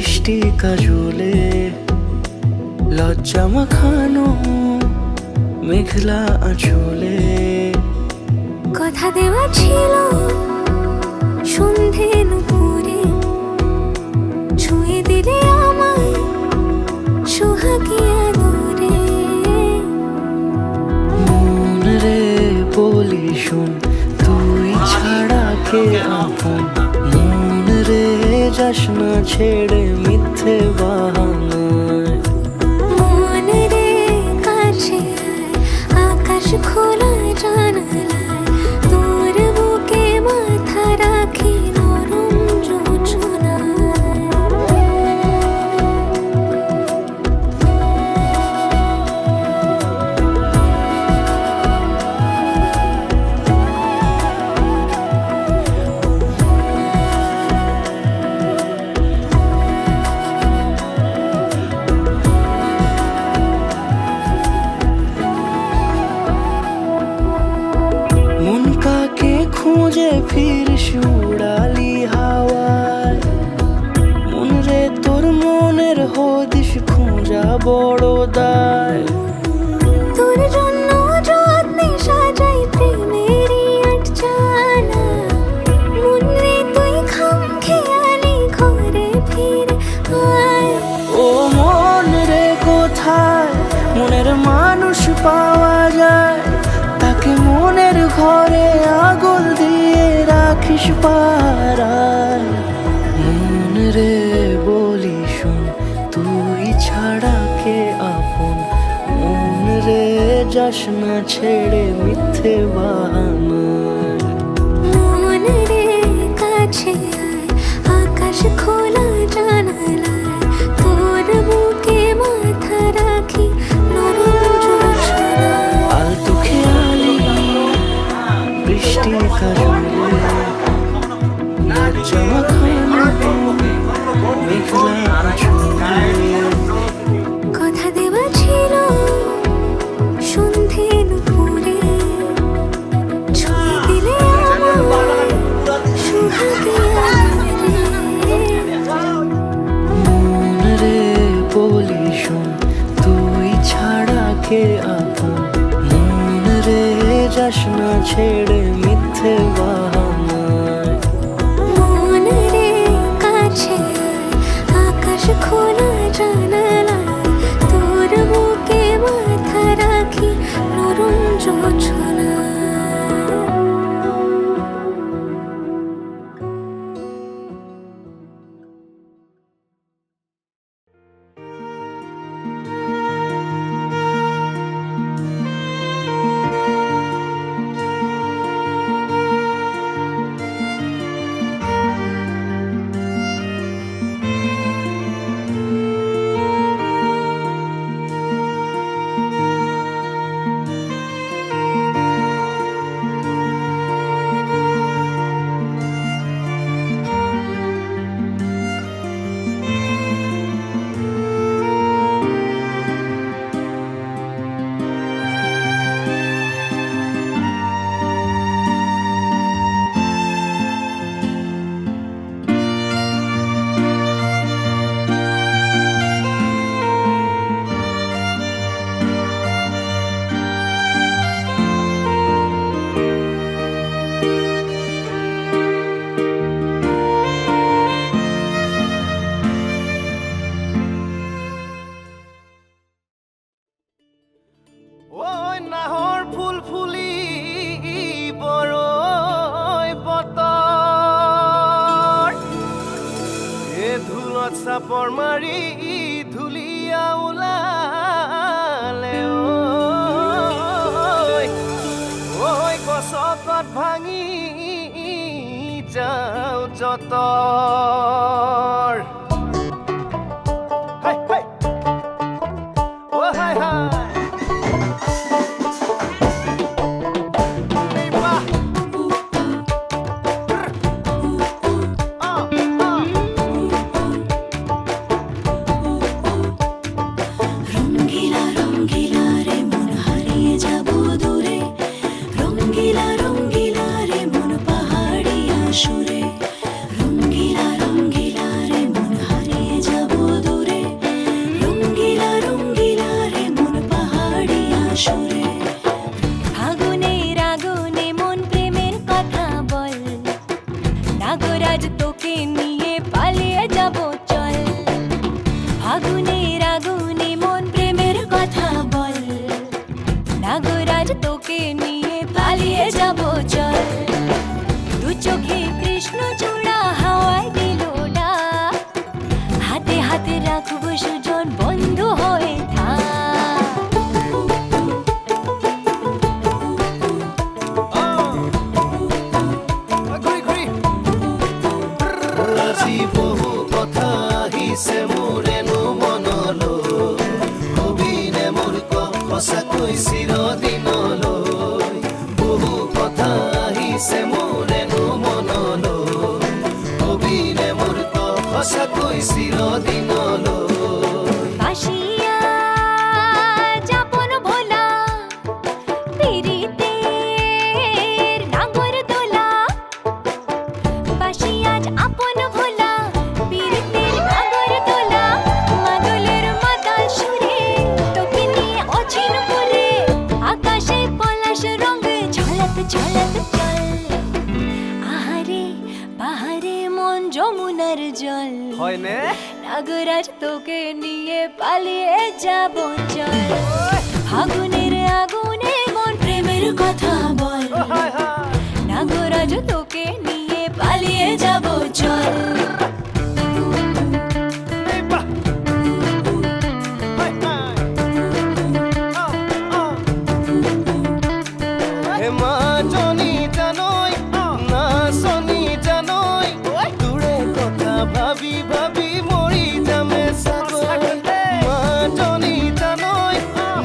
বৃষ্টি কাজলে লজ্জা মাখানো মেঘলা আঁচলে কথা দেওয়া ছিল সন্ধে নুপুরে ছুঁয়ে দিলে আমায় সোহাগী আদরে। মন রে বলি শোন তুই ছাড়া কে আপন, মন রে যাস না ছেড়ে মিথ্যে বাহানায়। মন রে কাছে আকাশ খোলা জানালায় তোর বুকে মাথা রাখি নরম যোজনায়। মন কাকে খুঁজে ফিরিস উড়ালি হাওয়ায়, মন রে তোর মনের হদিস খোঁজা বড় দায়। তোর জন্য যত্নে সাজাই প্রেমেরই আটচালা, মন রে তুই খামখেয়ালি ঘরে ফিরে আয়। ও মন রে কোথায় মনের মানুষ পাওয়া যায়, তাকে মনের ঘরে আগুন দিয়ে রাখিস পাড়ায়। মন রে বলি শোন তুই ছাড়া কে আপন, মন রে যাস না ছেড়ে মিথ্যে বাহানায়। মন রে কাছে আয় আকাশ খোলা জানালায় তোর বুকে মাথা রাখি নরম যোজনায়। আলতু খেয়ালি বৃষ্টি কাজলে লজ্জা মাখানো মেঘলা আঁচলে কথা দেওয়া ছিল সন্ধে নুপুরে ছুঁয়ে দিলে আমায় সোহাগী আদরে। মন রে বলি শোন তুই ছাড়া কে আপন, মন রে যাস না ছেড়ে মিথ্যে বাহানায়। মন রে কাছে আয় আকাশ খোলা জানালায় তোর বুকে মাথা রাখি নরম যোজনায়। ওই নাহর ফুল ফুলি বড়ই বতৰ, এ ধুলত চাপৰ মাৰি ধুলিয়া ওলালে। ঐ গছকত ভাঙি যাওঁ যতৰ। হাই হাই অ হাই হাই রঙ্গিলা রঙ্গিলা রে মন হারিয়ে যাব দূরে, রঙ্গিলা রঙ্গিলা রে মন পাহাড়িয়া সুরে, রঙ্গিলা রঙ্গিলা রে মন ফাগুনের আগুনে মন প্রেমের কথা বল, নাগরাজ তোকে নিয়ে পালিয়ে যাব চল। দু চোখে কৃষ্ণ চূড়া হাওয়ায় দিল ডাক, হাতে হাতে রাখবো সুজন বন্ধু হয়ে থাক। ঘূৰি ঘূৰি আজি বহু কথা আহিছে মোৰেনো মনলৈ, কবিনে মোৰ সঁচাকৈ চিৰদিনলৈ। বহু কথা আহিছে মোৰেনো মনলৈ, কবিনে মোৰ সঁচাকৈ চিৰদিনলৈ। বাসিয়া যাপন ভোলা, পিরিতের নাগর দোলা। বাসিয়া আপন ভোলা, পিরিতের নাগর দোলা। মাদলের মাতাল সুরে তোকে নিয়ে অচিন পুরে, আকাশে পলাশ রঙে ঝলক ঝলক চল। আহারে বাহারে মন যমুনার জল, হয়নে নাগরাজ তোকে নিয়ে পালিয়ে যাব চল। ফাগুনের আগুনে মন প্রেমের কথা বল, ও হাই হাই নাগরাজ তোকে নিয়ে পালিয়ে যাব চল। এই বাহ হাই হাই হে মাজনী জানৈ নাচনী জানৈ তোৰে কথা ভাবি ভাবি মৰি যামে চাগৈ। মাজনী জানৈ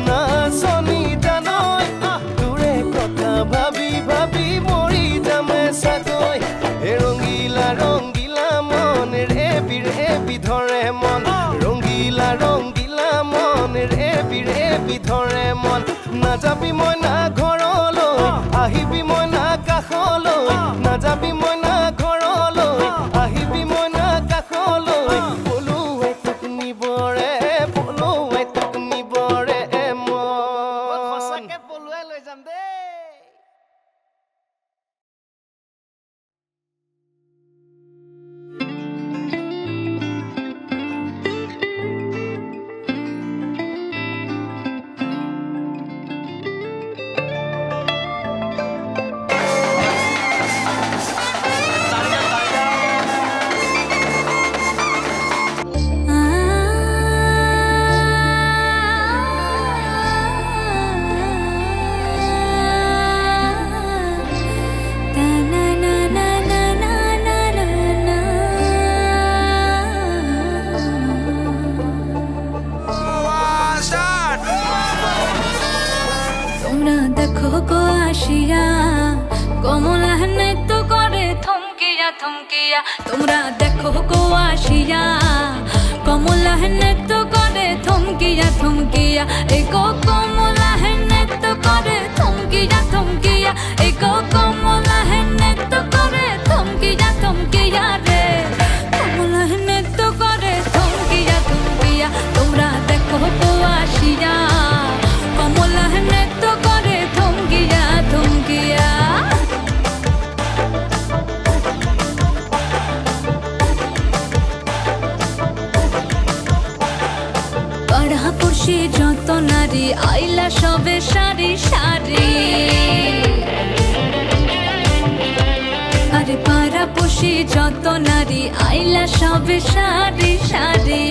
নাচনী জানৈ তোৰে কথা ভাবি ভাবি মৰি যামে চাগৈ। হে ৰঙিলা ৰঙিলা মন ৰেবি ৰেবি ধৰে মন, ৰঙিলা ৰঙিলা মন ৰেবি ৰেবি ধৰে মন। নাযাবি মই না ঘৰলৈ, আহিবি মই না কাষলৈ। নাযাবি মই না ঘৰলৈ, আহিবি মই না কাষলৈ। পলুৱাই তোক নিবৰে, পলুৱাই তোক নিবৰে মন। সঁচাকে পলুৱাই লৈ যাম দেই। তোমরা দেখো গো আসিয়া, কমলা নৃত্য করে থমকিয়া থমকিয়া। তোমরা দেখো গো আসিয়া, কমলা নৃত্য করে থমকিয়া থমকিয়া। এই গো কমলা নৃত্য করে থমকিয়া থমকিয়া। এই গো কমলা নৃত্য করে থমকিয়া থমকিয়া রে, কমলা নৃত্য করে থমকিয়া থমকিয়া। তোমরা দেখো গো আসিয়া, কমলা নৃত্য করে থমকিয়া থমকিয়া। পাড়া পড়শি যত নারী আইলা সবে সারি সারি। আরে পাড়া পড়শি যত নারী আইলা সবে সারি সারি।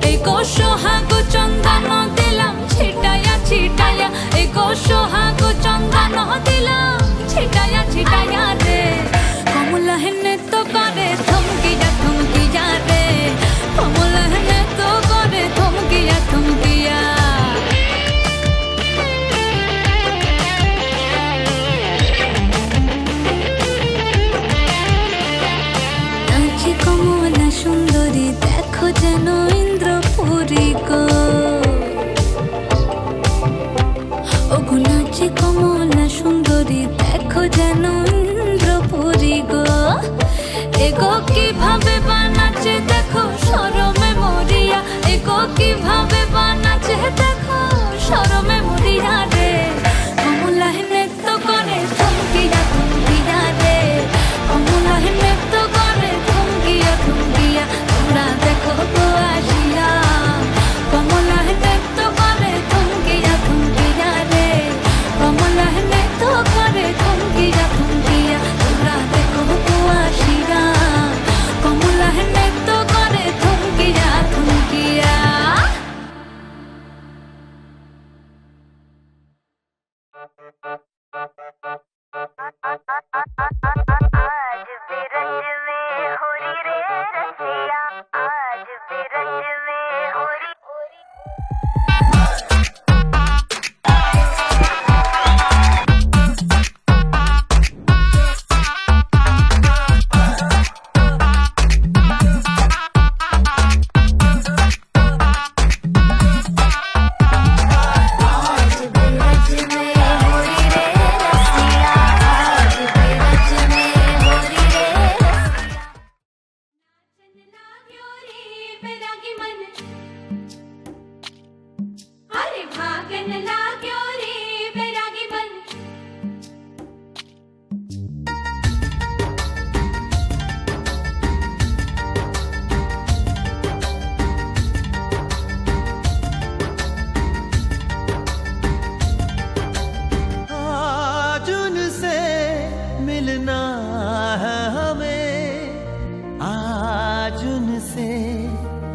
এই গো সোহাগ চন্দন দিলাম ছিটায়া ছিটায়া। এই গো সোহাগ চন্দন দিলাম ছিটায়া ছিটায়া রে, কমলা নৃত্য করে থমকিয়া থমকিয়া রে, কমলা নৃত্য করে থমকিয়া থমকিয়া। নাচে কমলা সুন্দরী দেখো যেন ইন্দ্রপুরী গো। ওগো নাচে কমলা সুন্দরী দেখো যেন ইন্দ্রপুরী গো। এগো কিভাবে বানাচ্ছে দেখো শরমে মরিয়া। এগো কিভাবে বানাচ্ছে দেখো শরমে মরিয়া রে, কমলা নৃত্য করে থমকিয়া থমকিয়া রে, কমলা নৃত্য করে থমকিয়া থমকিয়া। তোমরা দেখো গো আসিয়া,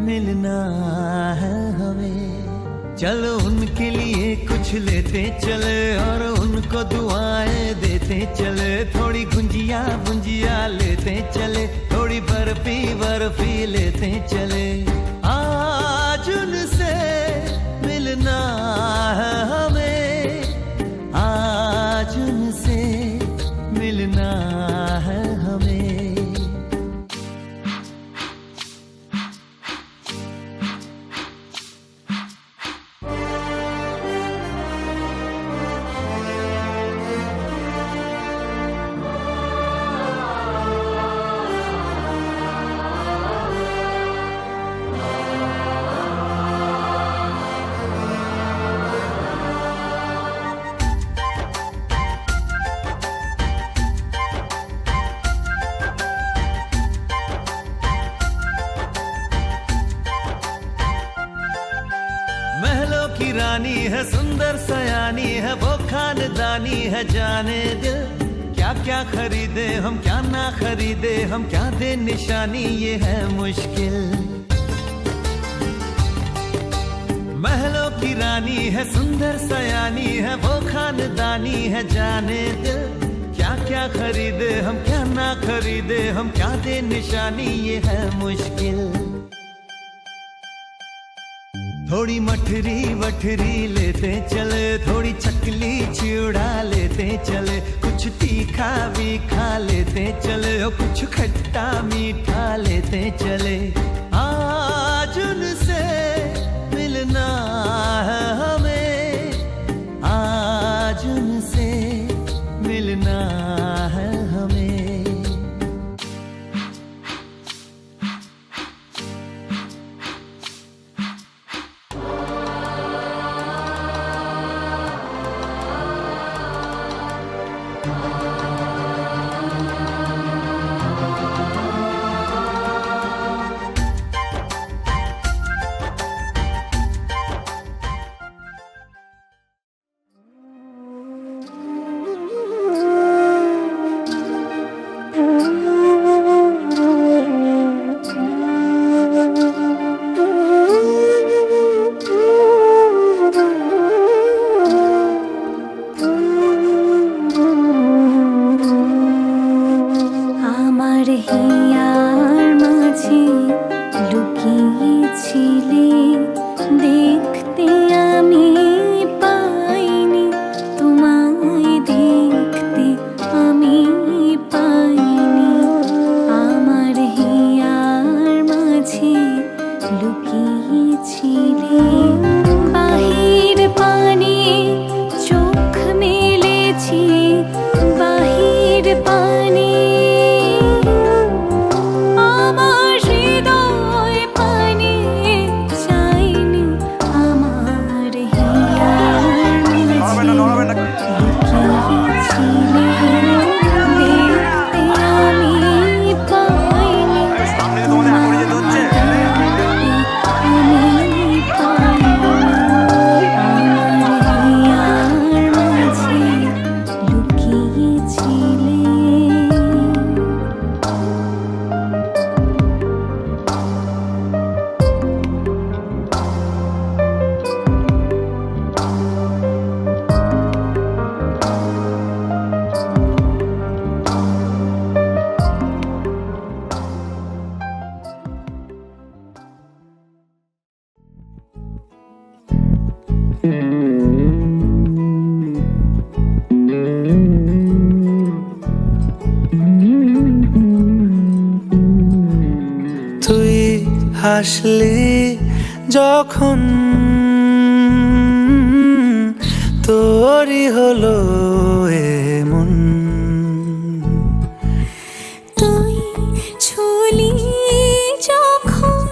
मिलना है हमें। चलो उनके लिए कुछ लेते चले और उनको दुआएं देते चले। थोड़ी गुंजिया गुंजिया लेते चले, थोड़ी बर्फी बर्फी लेते चले। आज उनसे मिलना है हमें, आज उनसे मिलना है हमें। महलों की रानी है, सुंदर सयानी है, वो खानदानी है जाने दिल। क्या क्या खरीदे हम, क्या ना खरीदे हम, क्या दे निशानी, ये है मुश्किल। महलों की रानी है, सुंदर सयानी है, वो खानदानी है जाने दिल। क्या क्या खरीदे हम, क्या ना खरीदे हम, क्या दे निशानी, ये है मुश्किल। थोड़ी मठरी वठरी लेते चले, थोड़ी चकली चिड़ा लेते चले। कुछ तीखा भी खा लेते चले और कुछ खट्टा मीठा लेते चले। आज उनसे मिलना है हमें, आज उनसे मिलना है हमें। হাসলি যখন তোরই হলো এমন, তুই ছুলি যখন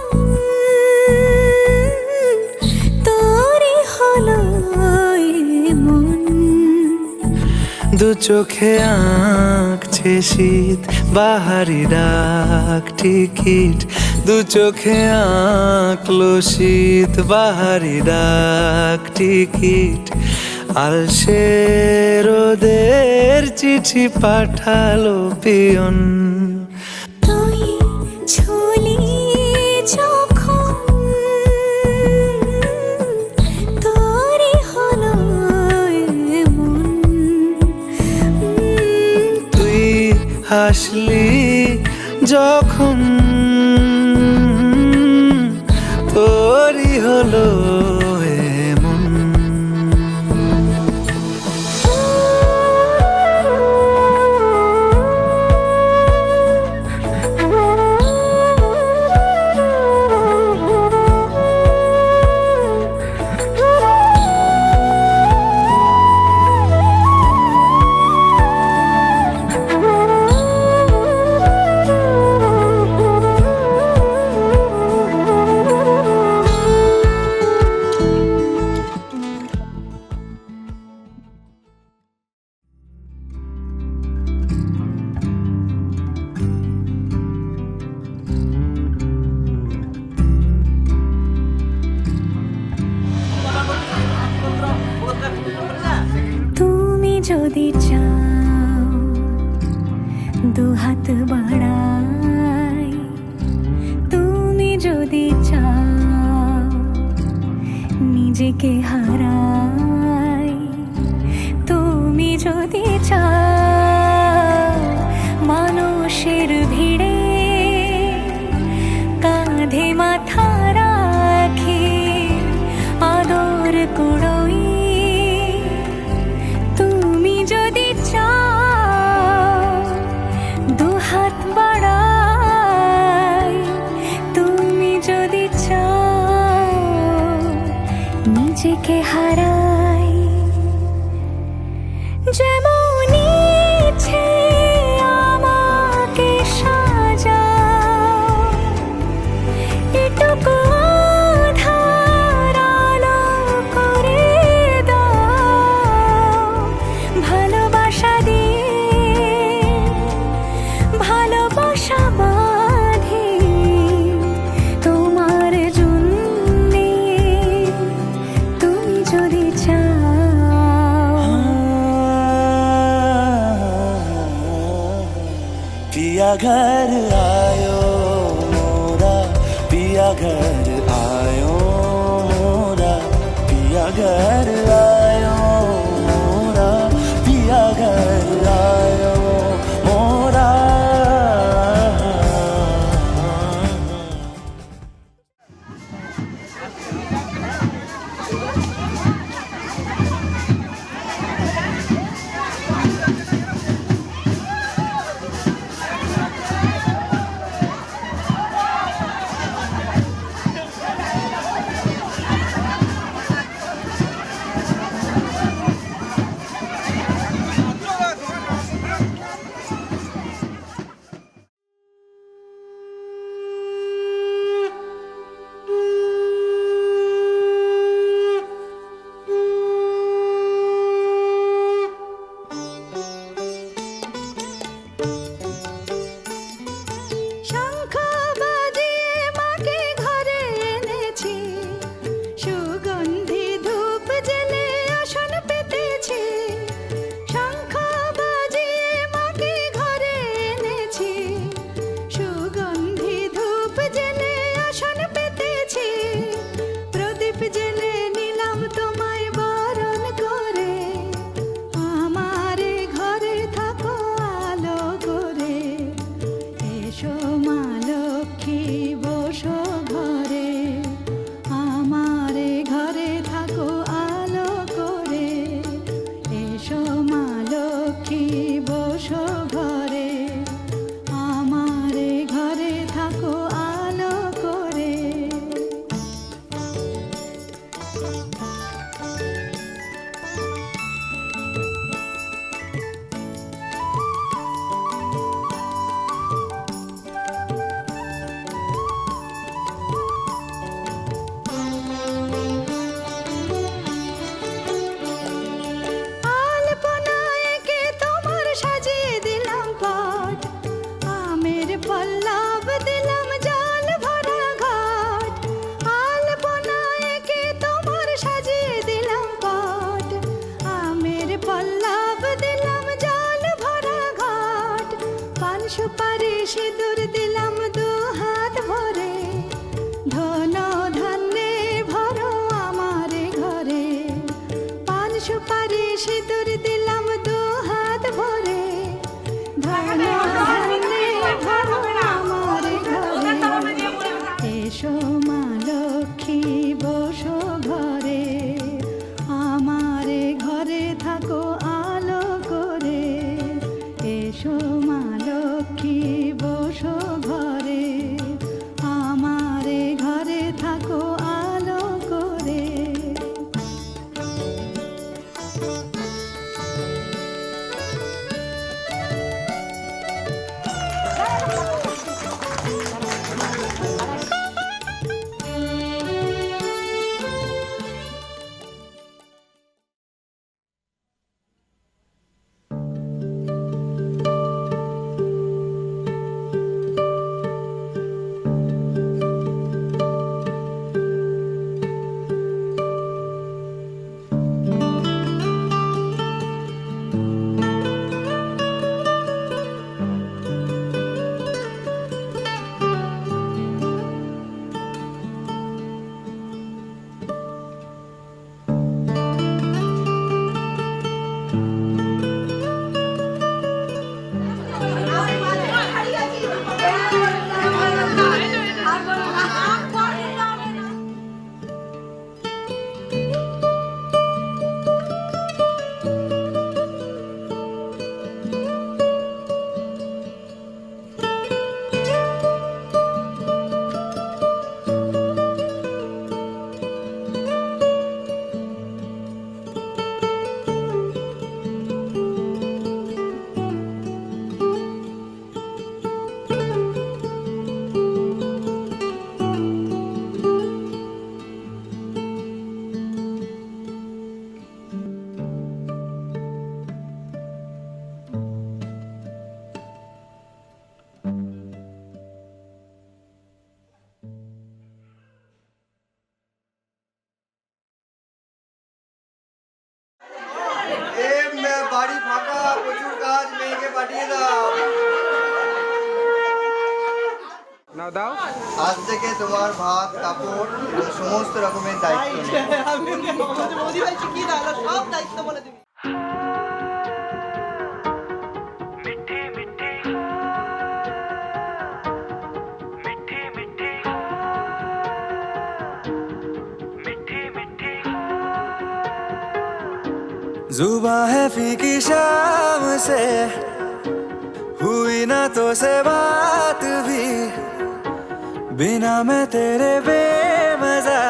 তোরই হলো এমন। দু চোখে আঁকছে শীত বাহারি ডাক টিকিট, দু চোখে আঁকলো শীত বাহারি ডাক টিকিট। আলসে রোদের চিঠি পাঠালো পিয়ন, তুই ছুলি যখন আসলি যখন তোরই হলো এমন। তুমি যদি চাও দুহাত বাড়াই, তুমি যদি চাও নিজেকে হারাই, তুমি যদি চাও মানুষের ভিড়ে কাঁধে মাথা রাখি আদর কুড়োই, তুমি যদি চাও দুহাত বাড়াই, তুমি যদি চাও নিজেকে হারাই, যেমন ইচ্ছে আমাকে সাজাও, এটুকু আধার আলো করে দাও, ভালোবাসা দিয়ে ভালোবাসা বাঁধি তোমার জন্যে, তুমি যদি চাও। पिया घर आयो मोरा, पिया घर आयो मोरा, पिया घर आयो मोरा, पिया घर आयो मोरा। শঙ্খ বাজিয়ে মাকে ঘরে এনেছি, সুগন্ধি ধূপ জেলে আসন পেতেছি, শঙ্খ বাজিয়ে মাকে ঘরে এনেছি, সুগন্ধি ধূপ জেলে আসন পেতেছি, প্রদীপ জেলে নিলাম তোমায় বরণ করে, আমারে ঘরে থাকো আলো করে, এসো মা লক্ষ্মী বসো ঘরে, আমারে ঘরে থাকো আলো করে, এসো মা লক্ষ্মী বসো ঘরে, আমারে ঘরে থাকো আলো করে। আলপনায় এঁকে তোমার সাজিয়ে দিলাম পট, আমের পল্লব দিলাম জল ভরা ঘট, আলপনায় এঁকে তোমার সাজিয়ে দিলাম পট, আমের পল্লব দিলাম জল ভরা ঘট, পান সুপারি সিঁদুর দিলাম দু হাত ভরে, ধন ধান্যে ভরো আমারে ঘরে, পান সুপারি সিঁদুর দিলাম দু হাত ভরে, ধন লক্ষ্মী বসো ঘরে, আমারে ঘরে থাকো আলো করে। এসো মা লক্ষ্মী বসো ঘরে, আমারে ঘরে থাকো আলো করে। বাড়ি ফাঁকা, প্রচুর কাজ, মেয়েকে পাঠিয়ে দাও। নাও দাও। আজ থেকে তোমার ভাত কাপড় সমস্ত রকমের দায়িত্ব নেই। সব দায়িত্ব বলে দিবি। जुबां है फीकी शाम से, हुई ना तो से बात भी, बिना मैं तेरे बेमजा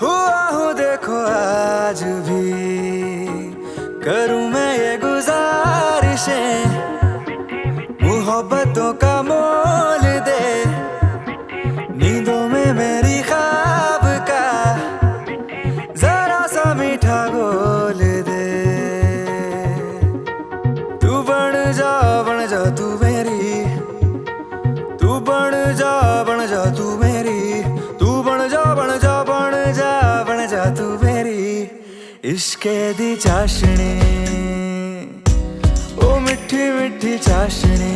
हुआ हूँ देखो आज भी। करूँ मैं ये गुजारिशें, मोहब्बतों का मोल दे, नींदों में मेरी ख्वाब का जरा सा मीठा बोल दे। तू बन जा तू मेरी, तू बन जा तू मेरी, तू बन जा तू मेरी। इश्के दी चाशनी, ओ मिठी मिठी चाशनी,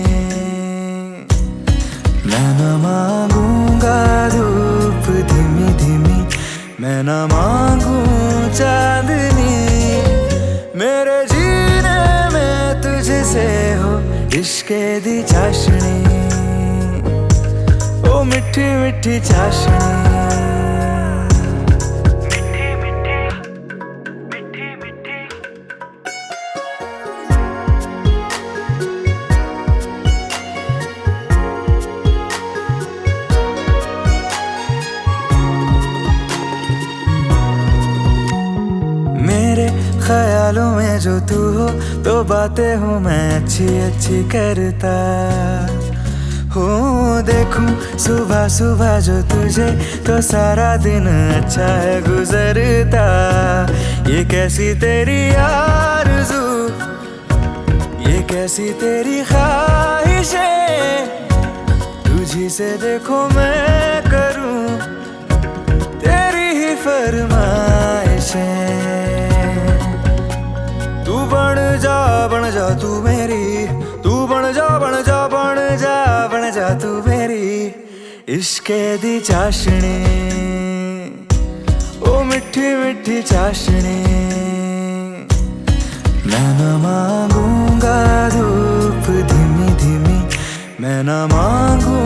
मैं न मांगूंगा धूप धीमी धीमी, मैं न मांगू चांदनी, मेरे जीने में तुझसे हो इश्के दी चाशनी, ओ मिठी मिठी चाशनी। ख्यालों में जो तू हो तो बातें हूँ मैं अच्छी अच्छी करता हूँ। देखूं सुबह सुबह जो तुझे तो सारा दिन अच्छा है गुजरता। ये कैसी तेरी आरज़ू, ये कैसी तेरी ख्वाहिशें, तुझी से देखो मैं करूँ तेरी ही फरमाइशें। तू बन जा तू मेरी, तू बन जा तू मेरी। इश्के दी चाशनी, ओ मिठी मिठी चाशनी, मैं न मांगूंगा धूप धीमी धीमी, मैं न मांगू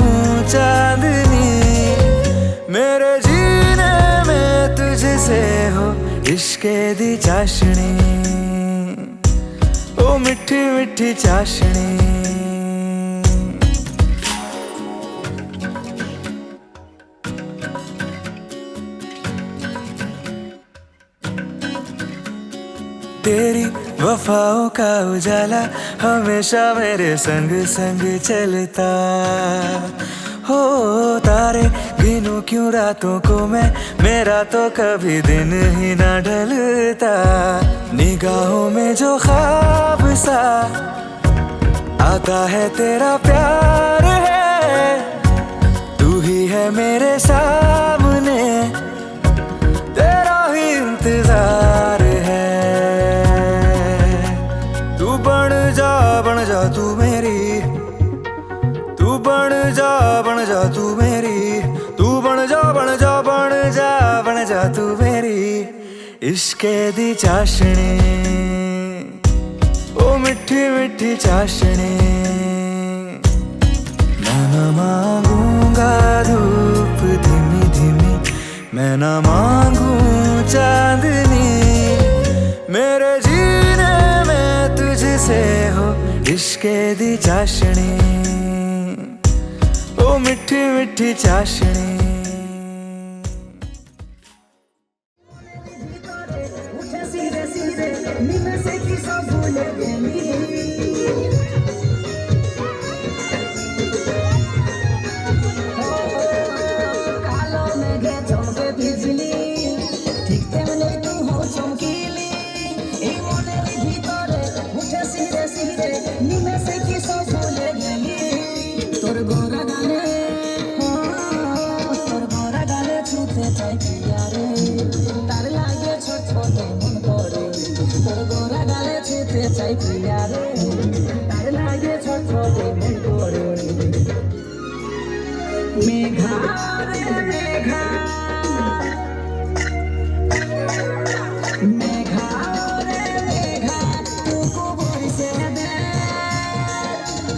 चांदनी, इश्के दी चाशनी, ओ मिठी मिठी चाशनी। तेरी वफाओं का उजाला हमेशा मेरे संग संग चलता। हो तारे गिनूं क्यों रातों को मैं, मेरा तो कभी दिन ही ना ढलता। निगाहों में जो ख्वाब सा आता है तेरा प्यार है, तू ही है मेरे सामने, तेरा ही इंतजार है। तू बन जा तू मेरी, तू बन जा तू मेरी, तू बन जा तू मेरी। इश्के दी चाशनी, ओ मिठी मिठी चाशनी। मैं न मांगूंगा धूप धीमी धीमी, मैं न मांगू चांदनी, मेरे जीने में तुझसे हो इश्के दी चाशनी, ओ मिठी मिठी चाशनी। मेघा रे मेघा, मेघा रे मेघा, तुको बरसे दे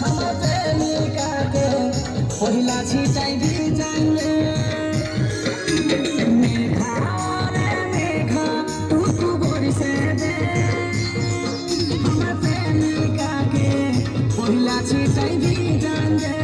हम प्रेमिका के पहिला छिटाई भी जाने। मेघा रे मेघा, तुको बरसे दे हम प्रेमिका के पहिला छिटाई भी जाने।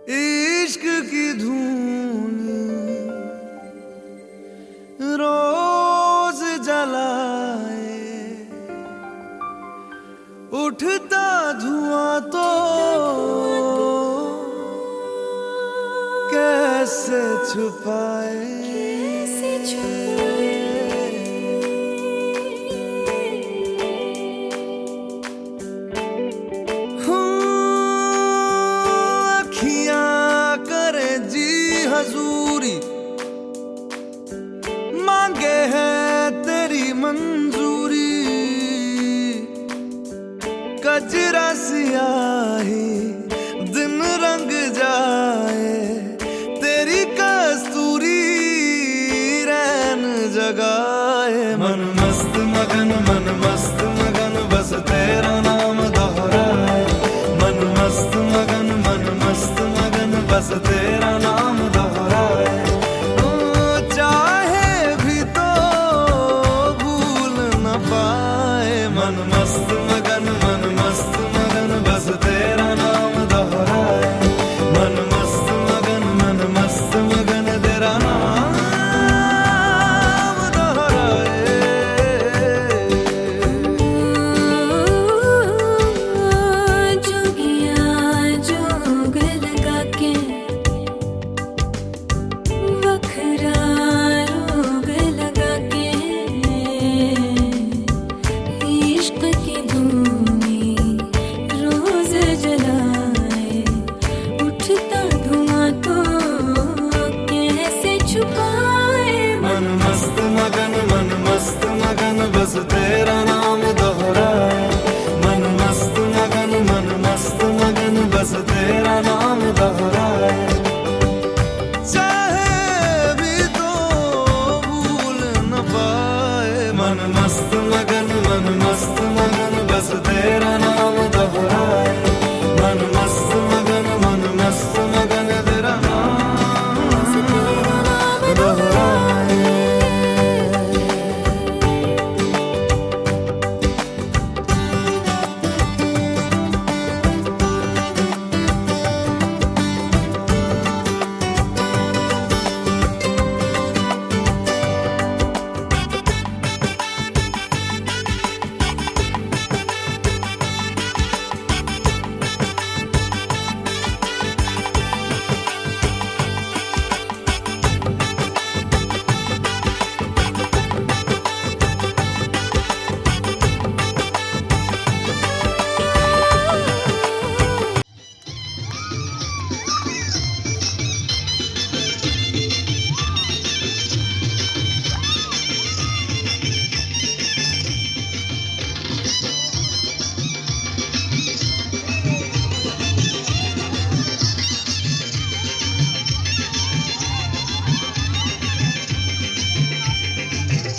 इश्क की धून रोज जलाए, उठता धुआं तो कैसे छुपाए। हजूरी मांगे है तेरी मंजूरी, कजरा सियाही दिन रंग जाए, तेरी कस्तूरी रैन जगाए। मन मस्त मगन बस तेरा नाम दोहराए, मन मस्त मगन बस तेरा नाम दोहराए मन मस्त मगन तेरा नाम दोहराए जोगिया जोग लगा के वखरा रोग लगा के इश्क की धूनी रोज जलाए उठता धुआं तो कैसे छुपाए मन मस्त मगन बस तेरा नाम दोहराए मन मस्त मगन बस तेरा नाम दोहराए चाहे भी तो भूल न पाए मन मस्त मगन बस तेरा नाम दोहराए मन मस्त मगन तेरा नाम दोहराए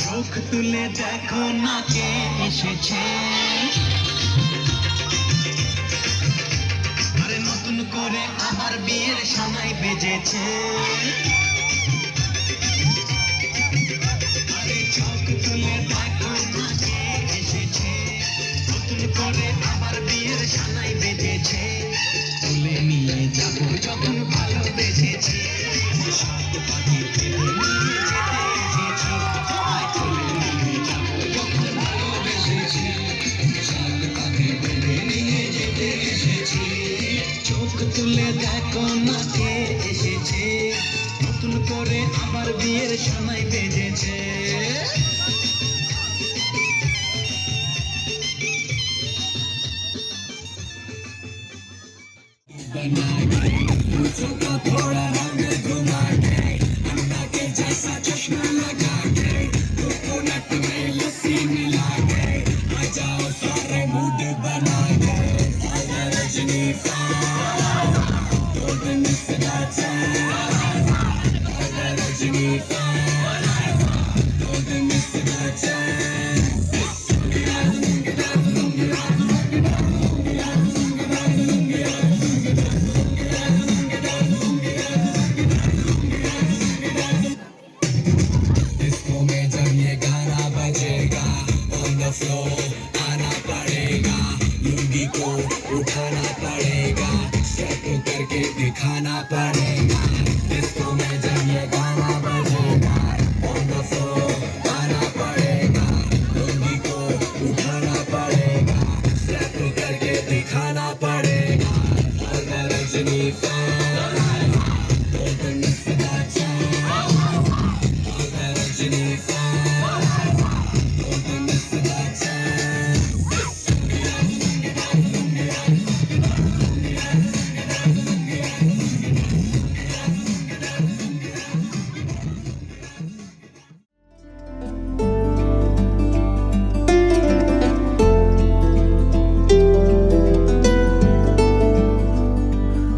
চোখ তুলে দেখো না কে এসেছে আরে নতুন করে আবার বিয়ের সানাই বেজেছে আরে চোখ তুলে দেখো না কে এসেছে নতুন করে আবার বিয়ের সানাই বেজেছে তুলে নিয়ে যাবো যখন ভালোবেসেছি সাত পাখি ফেলে নিয়ে যেতে এসেছি তোমায় তুলে নিয়ে যাবো যখন ভালোবেসেছি সাত পাখি ফেলে নিয়ে যেতে এসেছি চোখ তুলে দেখো না কে এসেছে নতুন করে আবার বিয়ের সানাই বেজেছে डिस्को में जब ये गाना बजेगा ऑन द फ्लोर आना पड़ेगा लुंगी को उठाना पड़ेगा स्टेप करके दिखाना पड़ेगा डिस्को में जब ये गाना बजेगा ऑन द फ्लोर आना पड़ेगा लुंगी को उठाना पड़ेगा स्टेप करके दिखाना पड़ेगा अगर रजनी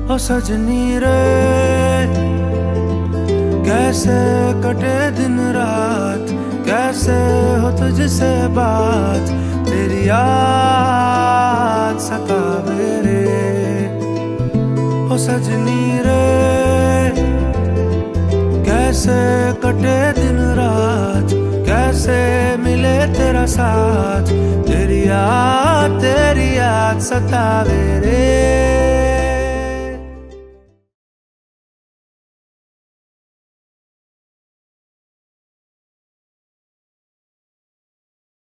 ओ सजनी रे कैसे कटे दिन रात कैसे हो तुझसे बात तेरी याद सतावे रे ओ सजनी रे कैसे कटे दिन रात कैसे से मिले तेरा साथ, तेरी याद सतावे रे।